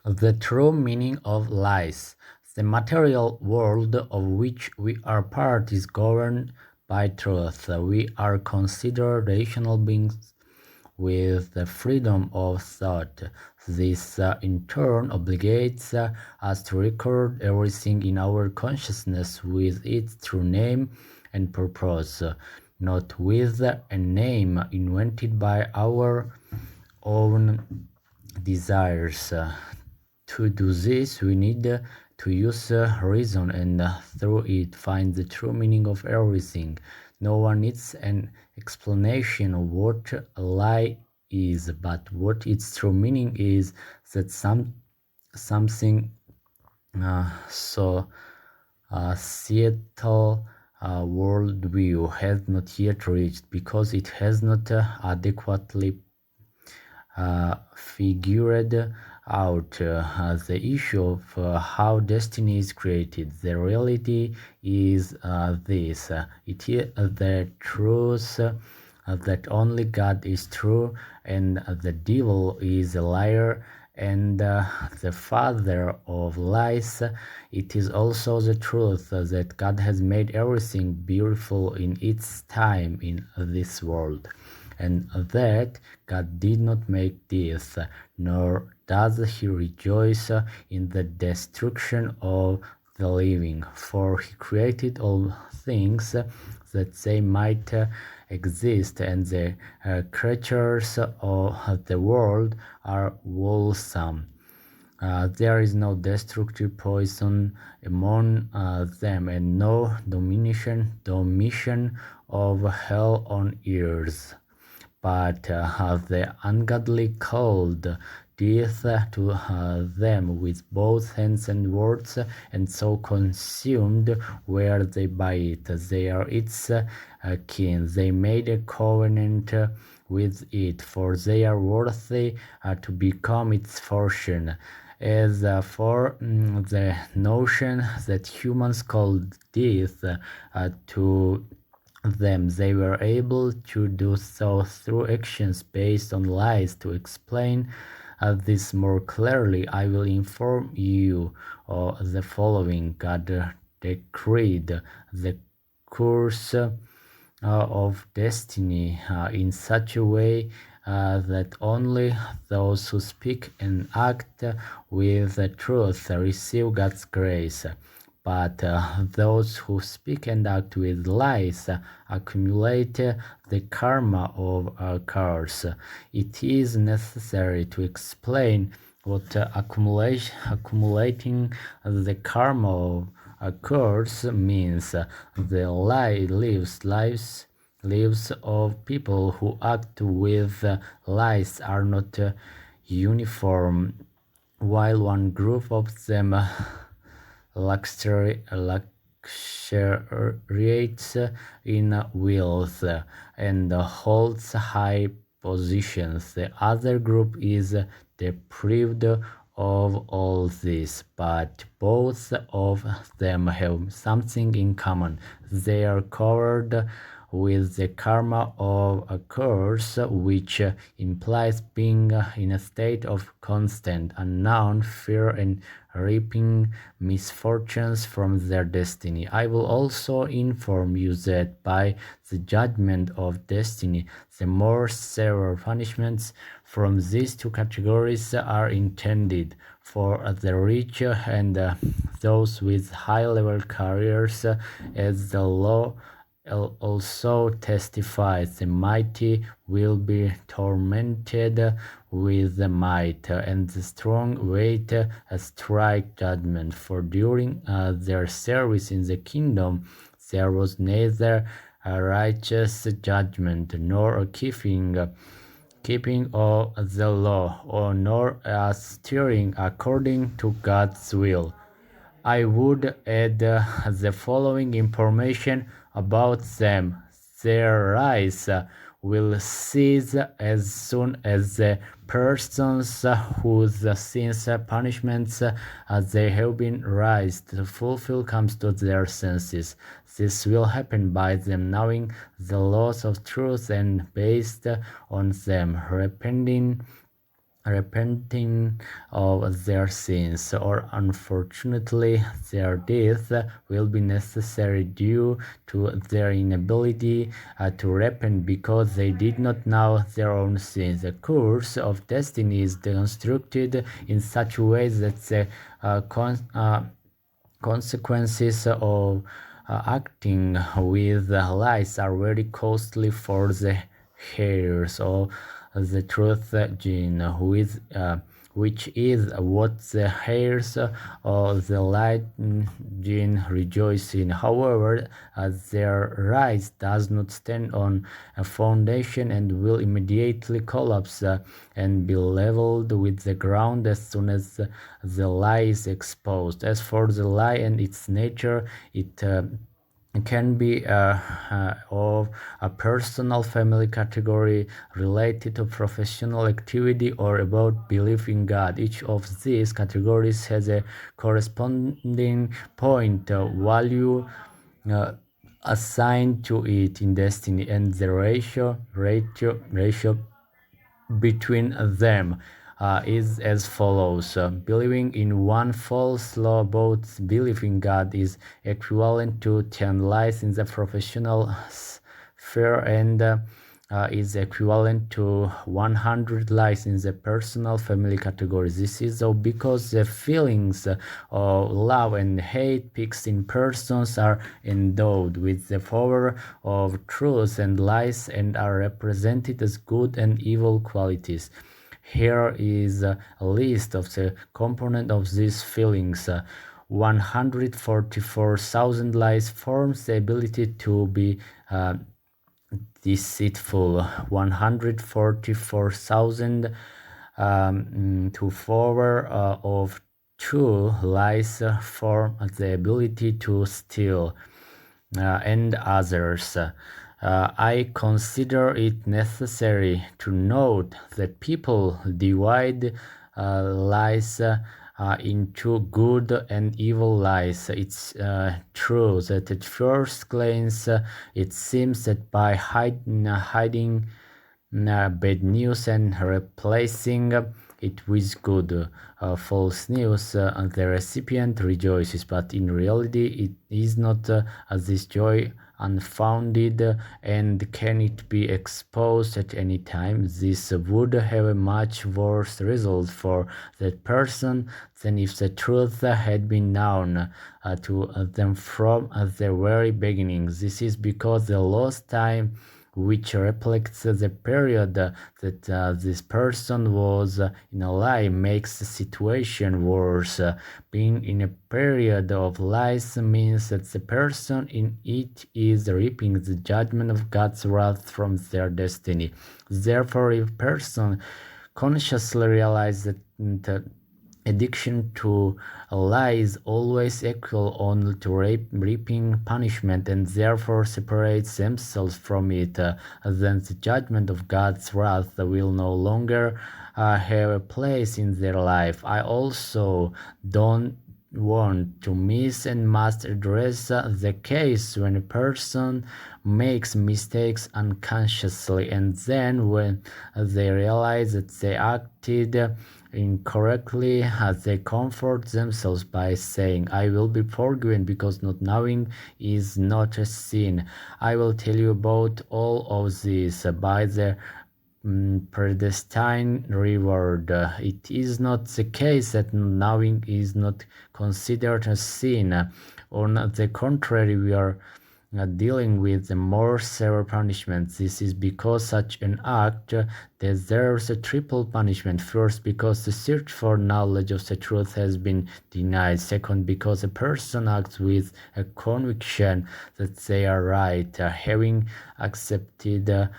The true meaning of lies. The material world of which we are part is governed by truth. We are considered rational beings with the freedom of thought. This in turn obligates us to record everything in our consciousness with its true name and purpose, not with a name invented by our own desires. To do this, we need to use reason and through it find the true meaning of everything. No one needs an explanation of what a lie is, but what its true meaning is that something societal worldview has not yet reached because it has not adequately figured out the issue of how destiny is created. The reality is this. It is the truth that only God is true and the devil is a liar and the father of lies. It is also the truth that God has made everything beautiful in its time in this world, and that God did not make this, nor does he rejoice in the destruction of the living, for he created all things that they might exist, and the creatures of the world are wholesome. There is no destructive poison among them, and no dominion of hell on earth. But the ungodly called death to them with both hands and words, and so consumed were they by it. They are its kin. They made a covenant with it, for they are worthy to become its portion. As for the notion that humans called death to them, they were able to do so through actions based on lies. To explain this more clearly, I will inform you of the following. God decreed the course of destiny in such a way that only those who speak and act with the truth receive God's grace. But those who speak and act with lies accumulate the karma of a curse. It is necessary to explain what accumulating the karma of a curse means. The lie lives of people who act with lies are not uniform. While one group of them luxuriates in wealth and holds high positions, the other group is deprived of all this, but both of them have something in common. They are covered with the karma of a curse, which implies being in a state of constant unknown fear and reaping misfortunes from their destiny. I will also inform you that by the judgment of destiny, the more severe punishments from these two categories are intended for the rich and those with high-level careers, as the law also testifies. The mighty will be tormented with the might, and the strong wait strike judgment. For during their service in the kingdom there was neither a righteous judgment nor a keeping of the law, or nor a steering according to God's will. I would add the following information about them. Their rise will cease as soon as the persons whose sins punishments they have been raised to fulfill comes to their senses. This will happen by them knowing the laws of truth and based on them repenting repenting of their sins, or unfortunately their death will be necessary due to their inability to repent because they did not know their own sins. The course of destiny is constructed in such a way that the consequences of acting with lies are very costly for the heirs of the truth gene, which is what the heirs of the light gene rejoice in. However, their rise does not stand on a foundation and will immediately collapse and be leveled with the ground as soon as the lie is exposed. As for the lie and its nature, it can be of a personal family category, related to professional activity, or about belief in God. Each of these categories has a corresponding point value assigned to it in destiny, and the ratio between them is as follows. Believing in one false law about belief in God is equivalent to 10 lies in the professional sphere and is equivalent to 100 lies in the personal family category. This is so because the feelings of love and hate picked in persons are endowed with the power of truth and lies and are represented as good and evil qualities. Here is a list of the components of these feelings. 144,000 lies forms the ability to be deceitful. 144,000 to power of 2 lies form the ability to steal and others. I consider it necessary to note that people divide lies into good and evil lies. It's true that at first glance it seems that by hiding bad news and replacing it with good false news, the recipient rejoices, but in reality it is not this joy unfounded, and can it be exposed at any time? This would have a much worse result for that person than if the truth had been known to them from the very beginning. This is because the lost time, which reflects the period that this person was in a lie, makes the situation worse. Being in a period of lies means that the person in it is reaping the judgment of God's wrath from their destiny. Therefore, if a person consciously realizes that addiction to a lie is always equal only to reaping punishment, and therefore separates themselves from it, then the judgment of God's wrath will no longer have a place in their life. I also don't want to miss and must address the case when a person makes mistakes unconsciously, and then when they realize that they acted incorrectly, they comfort themselves by saying, I will be forgiven because not knowing is not a sin. I will tell you about all of this by the predestined reward. It is not the case that knowing is not considered a sin. On the contrary, we are dealing with a more severe punishment. This is because such an act deserves a triple punishment. First, because the search for knowledge of the truth has been denied. Second, because a person acts with a conviction that they are right, having accepted a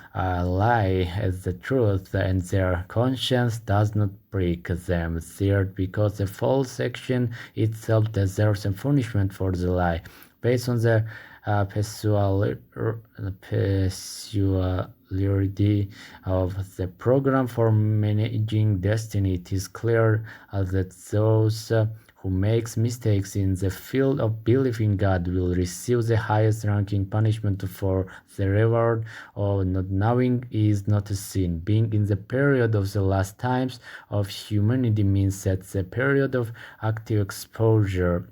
lie as the truth, and their conscience does not prick them. Third, because the false action itself deserves a punishment for the lie. Based on the peculiarity of the program for managing destiny, it is clear that those who makes mistakes in the field of belief in God will receive the highest ranking punishment, for the reward of not knowing is not a sin. Being in the period of the last times of humanity means that the period of active exposure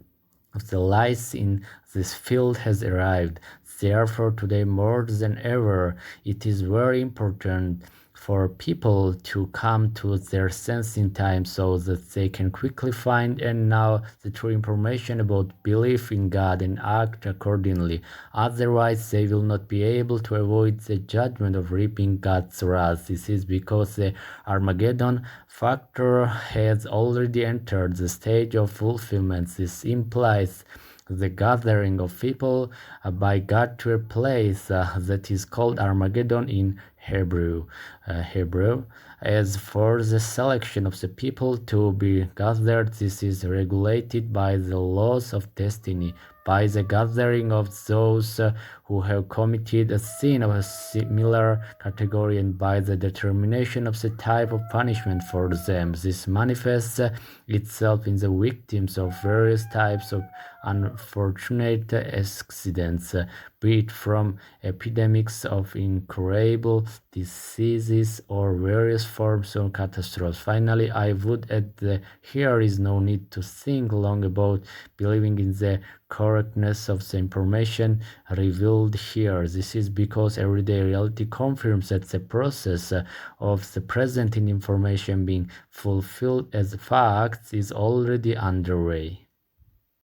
of the lies in this field has arrived. Therefore, today more than ever, it is very important for people to come to their sense in time so that they can quickly find and know the true information about belief in God and act accordingly. Otherwise, they will not be able to avoid the judgment of reaping God's wrath. This is because the Armageddon factor has already entered the stage of fulfillment. This implies the gathering of people by God to a place that is called Armageddon in Hebrew. As for the selection of the people to be gathered, this is regulated by the laws of destiny, by the gathering of those who have committed a sin of a similar category, and by the determination of the type of punishment for them. This manifests itself in the victims of various types of unfortunate accidents, be it from epidemics of incurable diseases or various forms of catastrophes. Finally, I would add that here is no need to think long about believing in the correctness of the information revealed here. This is because everyday reality confirms that the process of the present in information being fulfilled as facts is already underway.